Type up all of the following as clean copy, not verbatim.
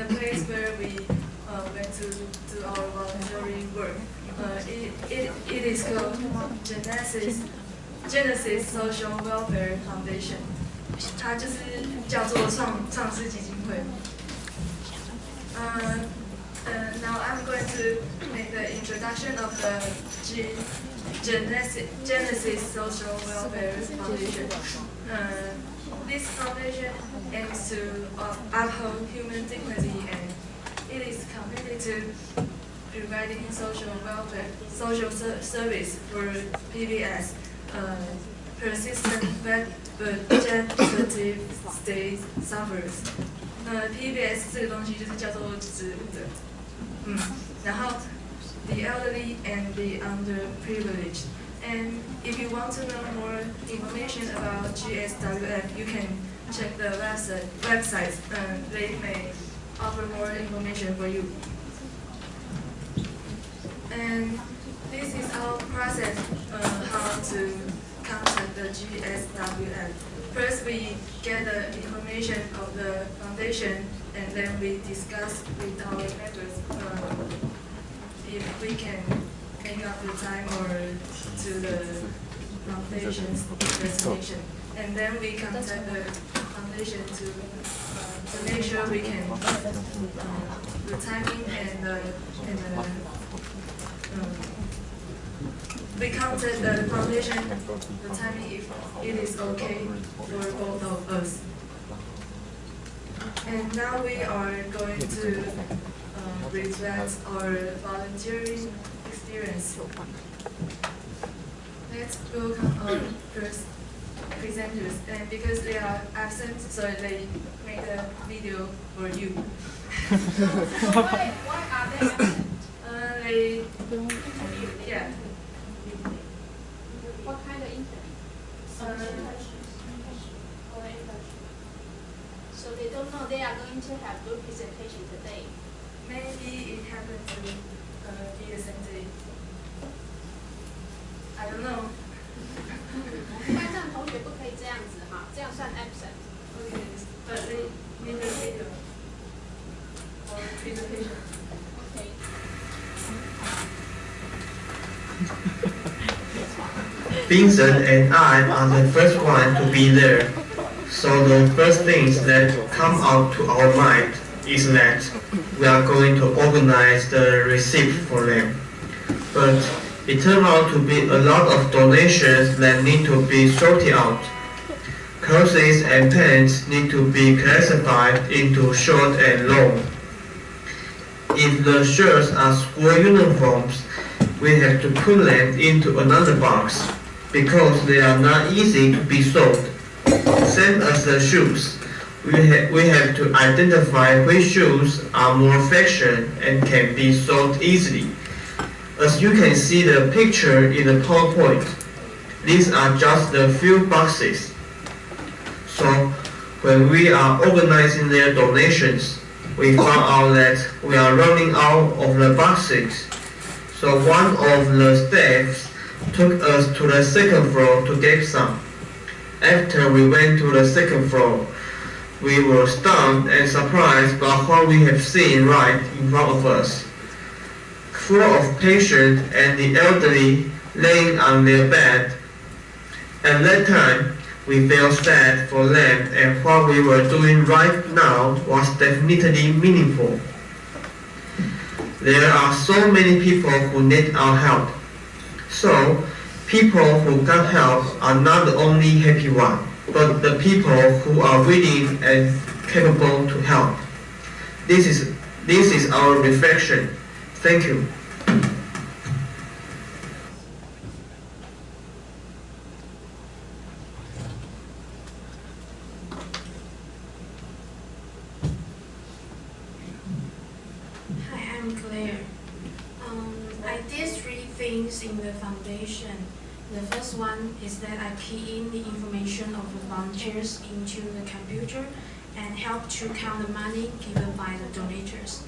the place where we went to do our voluntary work. It is called Genesis Social Welfare Foundation. 它就是叫做创世基金会。Now I'm going to make the introduction of the Genesis Social Welfare Foundation. This foundation aims to uphold human dignity, and it is committed to providing social service for PBS, persistent vegetative state sufferers. PBS 这个东西就是叫做植物者，然后 the elderly and the underprivileged. And if you want to know more information about GSWF, you can check the website. They may offer more information for you. And this is our process how to contact the GSWF. First, we get the information of the foundation, and then we discuss with our members if we can make up the time or to the foundation's destination. And then we contact the foundation to make sure we can the timing and we contact the foundation the timing if it is okay for both of us. And now we are going to reflect our volunteering experience. Let's welcome our first presenters, and because they are absent, so they made a video for you. So why are they absent? Yeah. What kind of interview? So they don't know they are going to have good presentation today. Maybe it happened to be the same day. I don't know. 班上同学不可以这样子哈，这样算 absent. Okay, but they need a video or presentation. Okay. Vincent and I are the first one to be there, so the first things that come out to our mind is that we are going to organize the receipt for them. But it turned out to be a lot of donations that need to be sorted out. Clothes and pants need to be classified into short and long. If the shirts are school uniforms, we have to put them into another box because they are not easy to be sold. Same as the shoes, we have to identify which shoes are more fashion and can be sold easily. As you can see the picture in the PowerPoint, these are just the few boxes. So when we are organizing their donations, we found out that we are running out of the boxes. So one of the staffs took us to the second floor to get some. After we went to the second floor, we were stunned and surprised by what we have seen right in front of us. Full of patients and the elderly laying on their bed. At that time, we felt sad for them, and what we were doing right now was definitely meaningful. There are so many people who need our help. So, people who got help are not the only happy ones, but the people who are willing and capable to help. This is our reflection. Thank you. Hi, I'm Claire. I did 3 things in the foundation. The first one is that I key in the information of the volunteers into the computer and help to count the money given by the donors,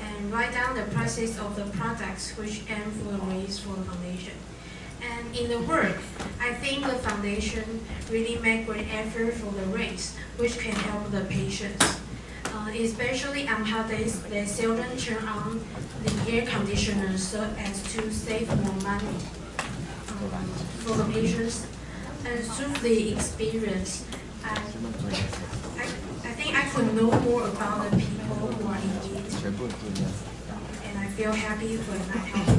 and write down the prices of the products which aim for the raise for the foundation. And in the work, I think the foundation really make great effort for the raise, which can help the patients. especially on holidays, they seldom turn on the air conditioner so as to save more money for the patients. And through the experience, I think I could know more about the people who are in need, and I feel happy when I help them.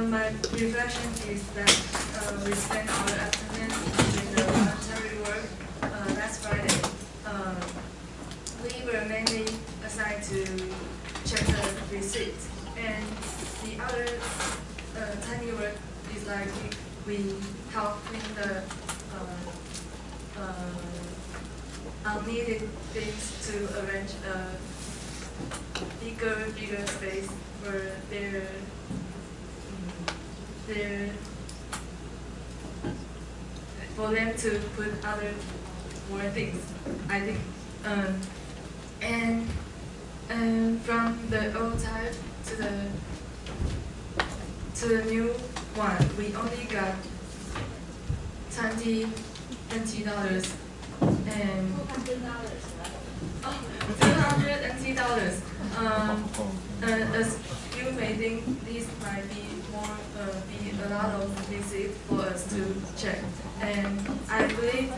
My reflection is that we spent our afternoon doing the voluntary work last Friday. We were mainly assigned to check the receipt, and the other tiny work is like we help clean the unneeded things to arrange a bigger space for for them to put other more things, I think. And from the old type to the new one, we only got $20 and $200. As you may think, this might be a lot of receipts for us to check, and I believe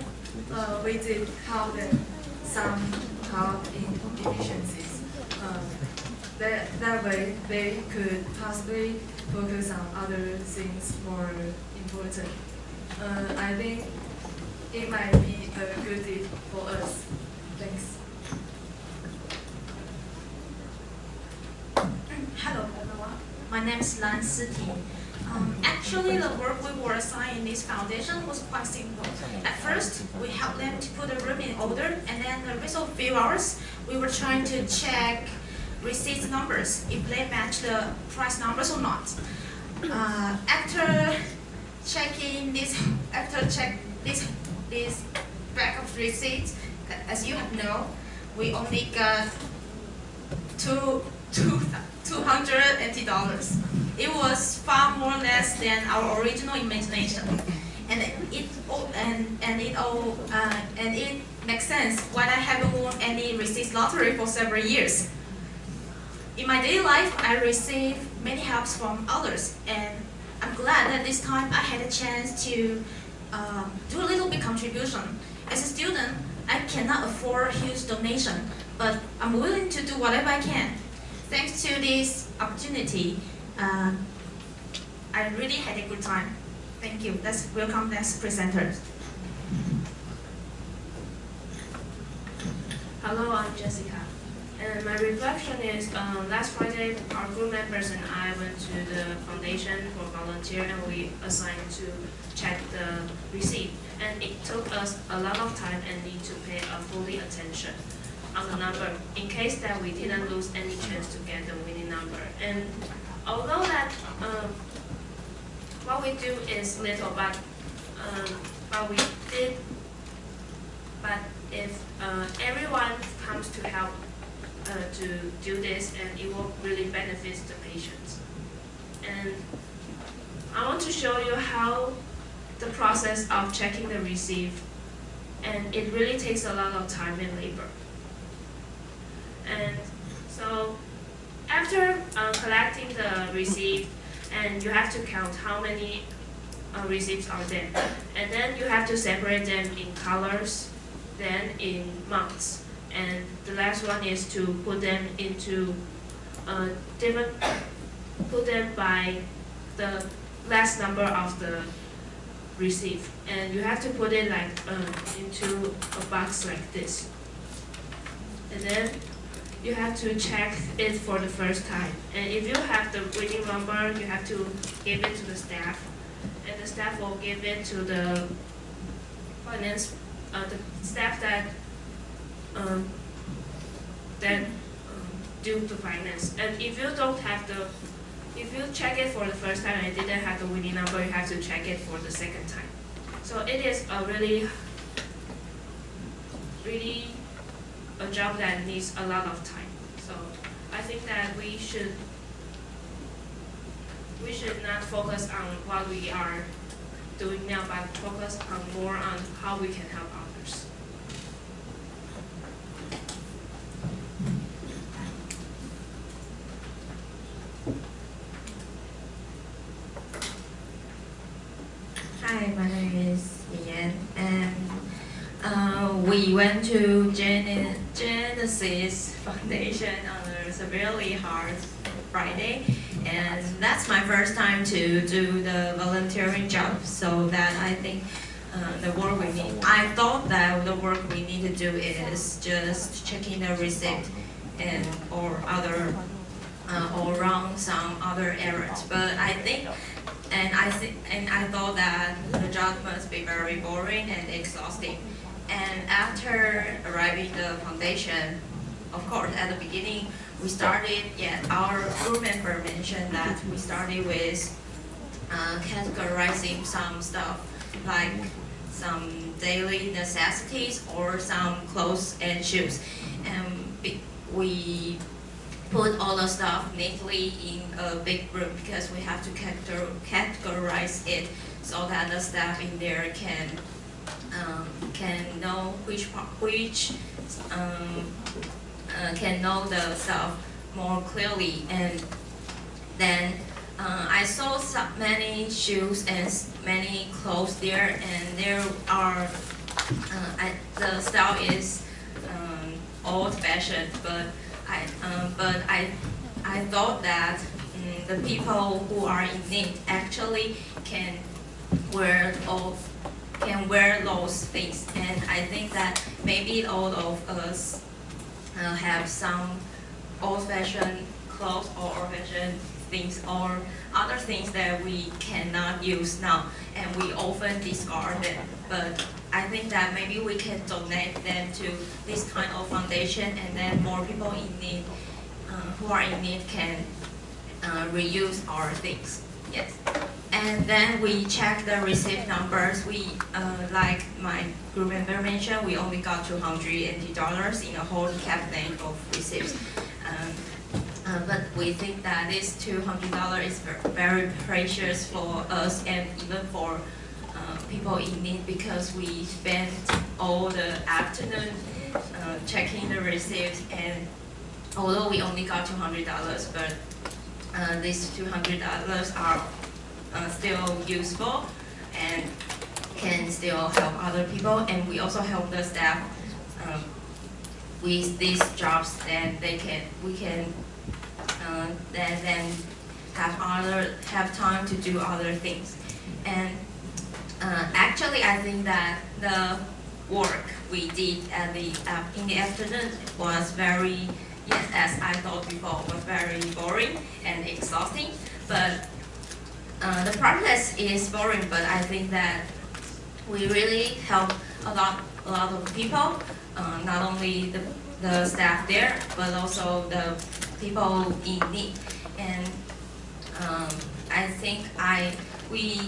we did help them somehow in efficiencies. That way, they could possibly focus on other things more important. I think it might be a good deed for us. Thanks. Hello everyone, my name is Lan Siti. Actually, the work we were assigned in this foundation was quite simple. At first, we helped them to put the room in order, and then the rest of a few hours, we were trying to check receipt numbers, if they match the price numbers or not. After check this bag of receipts, as you know, we only got $280. It was far more less than our original imagination, and it makes sense why I haven't won any receipt lottery for several years. In my daily life, I receive many helps from others, and I'm glad that this time I had a chance to do a little bit contribution. As a student, I cannot afford a huge donation, but I'm willing to do whatever I can. Thanks to this opportunity, I really had a good time. Thank you. Let's welcome next presenters. Hello, I'm Jessica. And my reflection is, last Friday, our group members and I went to the foundation for volunteer, and we assigned to check the receipt. And it took us a lot of time and need to pay fully attention on the number in case that we didn't lose any chance to get the winning number. And although that what we do is little, but we did. But if everyone comes to help to do this, and it will really benefit the patients. And I want to show you how the process of checking the receipt, and it really takes a lot of time and labor. And so after collecting the receipt, and you have to count how many receipts are there, and then you have to separate them in colors, then in months, and the last one is to put them into put them by the last number of the receipt, and you have to put it like into a box like this, and then you have to check it for the first time. And if you have the winning number, you have to give it to the staff, and the staff will give it to the finance, the staff that do the finance. And if you don't have if you check it for the first time and it didn't have the winning number, you have to check it for the second time. So it is a really really a job that needs a lot of time. So I think that we should not focus on what we are doing now, but focus on more on how we can help others. Hi, my name is Ian, and we went to Genesis Foundation on a severely hard Friday, and that's my first time to do the volunteering job. So that I think the work we need. I thought that the work we need to do is just checking the receipt and or run some other errands. But I think. And I thought that the job must be very boring and exhausting. And after arriving at the foundation, of course, at the beginning, we started, our group member mentioned that we started with categorizing some stuff, like some daily necessities or some clothes and shoes. And we put all the stuff neatly in a big group because we have to categorize it so that the staff in there can know can know the stuff more clearly. And then I saw many shoes and many clothes there, and there are the style is old-fashioned, but I thought that the people who are in need actually can wear those things, and I think that maybe all of us have some old-fashioned clothes or old-fashioned things or other things that we cannot use now, and we often discard them. But I think that maybe we can donate them to this kind of foundation, and then more people in need, who are in need, can reuse our things. Yes. And then we check the receipt numbers. We, like my group member mentioned, we only got $280 in a whole cabinet of receipts. But we think that this $200 is very precious for us and even for people in need, because we spent all the afternoon checking the receipts, and although we only got $200, but these $200 are still useful and can still help other people, and we also help the staff with these jobs, and we can then have time to do other things. And actually, I think that the work we did in the afternoon was very, as I thought before, was very boring and exhausting. But the process is boring, but I think that we really help a lot of people, not only the staff there, but also the people in need. And I think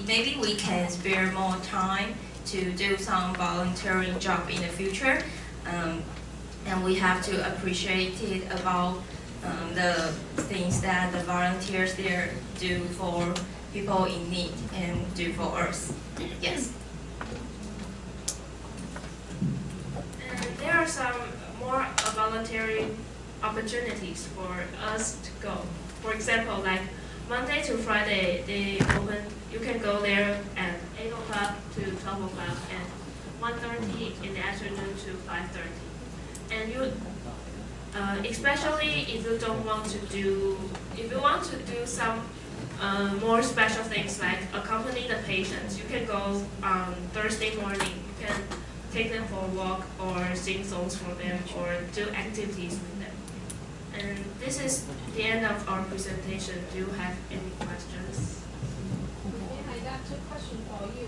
maybe we can spare more time to do some volunteering job in the future, and we have to appreciate it about the things that the volunteers there do for people in need and do for us. Yes. And there are some more volunteering opportunities for us to go. For example, like Monday to Friday, they open. You can go there at 8 o'clock to 12 o'clock and 1:30 in the afternoon to 5:30. And you, especially if you want to do some more special things like accompany the patients, you can go on Thursday morning. You can take them for a walk or sing songs for them or do activities with them. And this is the end of our presentation. Do you have any questions? Okay, I got two questions for you.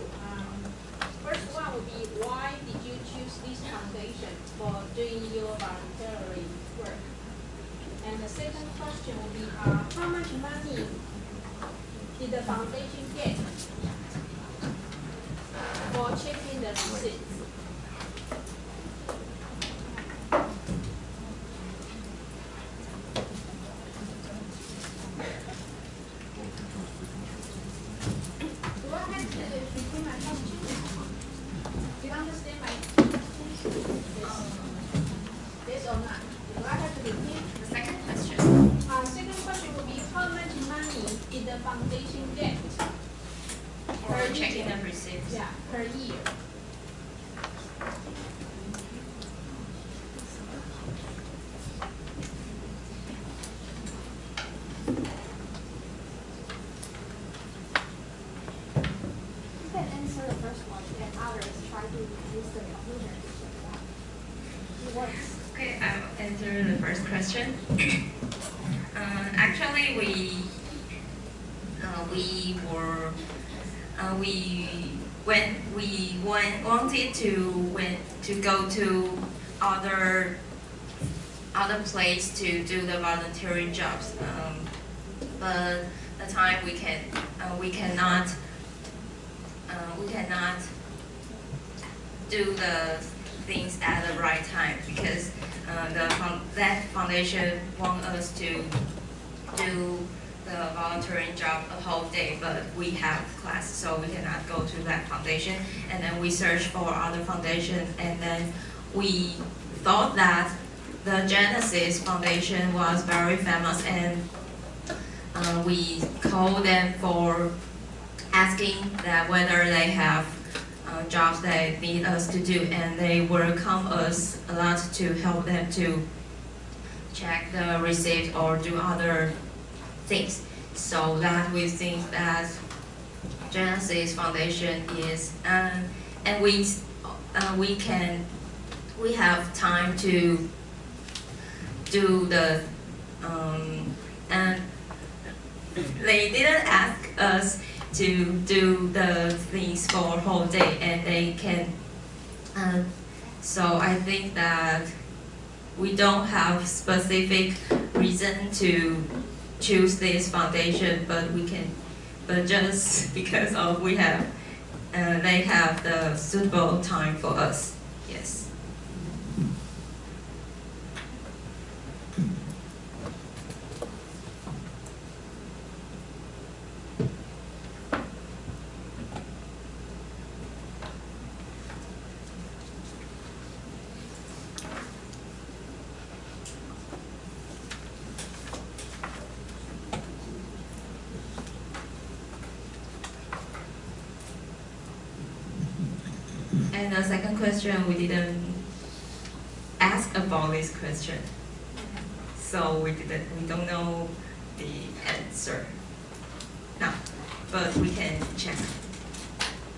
First one would be, why did you choose this foundation for doing your voluntary work? And the second question would be, how much money did the foundation get for checking the receipts? foundation debt Or checking the receipts. yeah, per year? You can answer the first one, and others try to use the conclusion. It works. Okay, I'll answer the first question. Actually, we wanted to go to other place to do the volunteering jobs, but the time we cannot do the things at the right time because that foundation want us to do the volunteering job a whole day, but we have class, so we cannot go to that foundation. And then we searched for other foundations, and then we thought that the Genesis Foundation was very famous, and we called them for asking that whether they have jobs they need us to do, and they welcome us a lot to help them to check the receipt or do other things. So that we think that Genesis Foundation is, and we have time to do the, and they didn't ask us to do the things for a whole day, and they can, so I think that we don't have specific reason to choose this foundation, but just because of they have the suitable time for us. Yes. And the second question, we didn't ask about this question, so we don't know the answer now, but we can check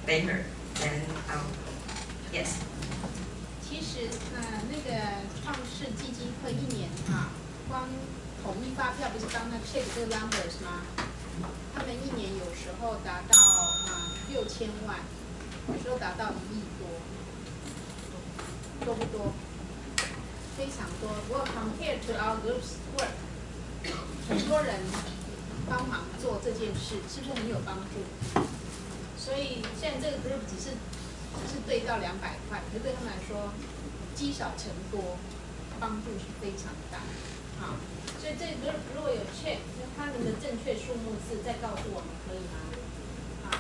later. Then yes. 其实那个创世基金会一年光统一发票不是帮他 check 这个 numbers 吗？他们一年有时候达到6000万，有时候达到1亿多，多不多？非常多。不过 compared to our group's work， 很多人帮忙做这件事，是不是很有帮助？所以现在这个 group 只是对到200块，可是对他们来说积少成多，帮助是非常大。好，所以这个 group 如果有 check， 他们的正确数目字再告诉我们可以吗？好，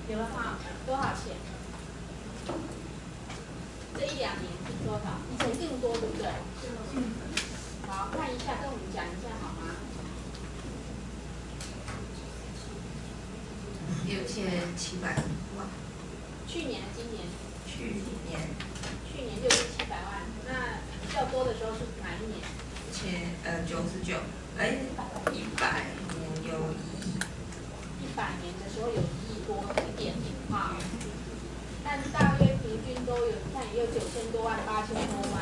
有了吗？多少钱？这1、2年是多少？以前更多，对不对？好，看一下，跟我们讲一下好吗6700万。去年、今年？去年6700万。那比较多的时候是哪一年99，100年有1亿。100年的时候有1亿多一点啊，但大约平均都有，你看也有9000多万、8000多万，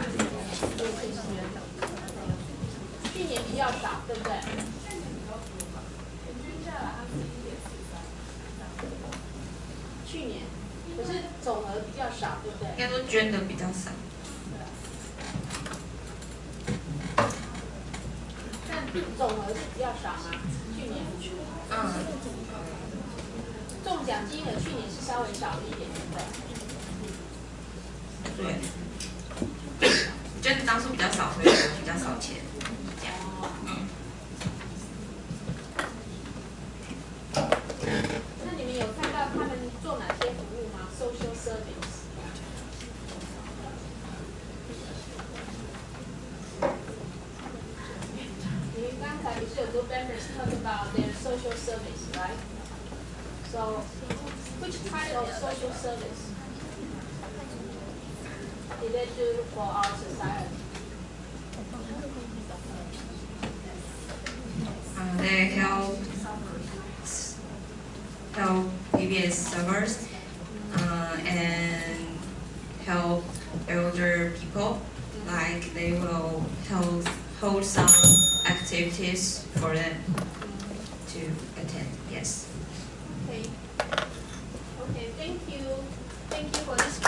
去年比较少，对不对？去年，可是总额比较少，对不对？应该说捐的比较少。但总额是比较少吗？去年？中奖金额去年是稍微少了一点，对不对？对。捐的当数比较少，所以比较少钱。那你们有看到他们做哪些服务吗 ？Social service。你们刚才不是有 group members talk about their social service, right? So, which kind of social service did they do for our society? They help PBS servers and help elder people. Like they will hold some activities for them to attend. Yes. Okay. Okay. Thank you. Thank you for this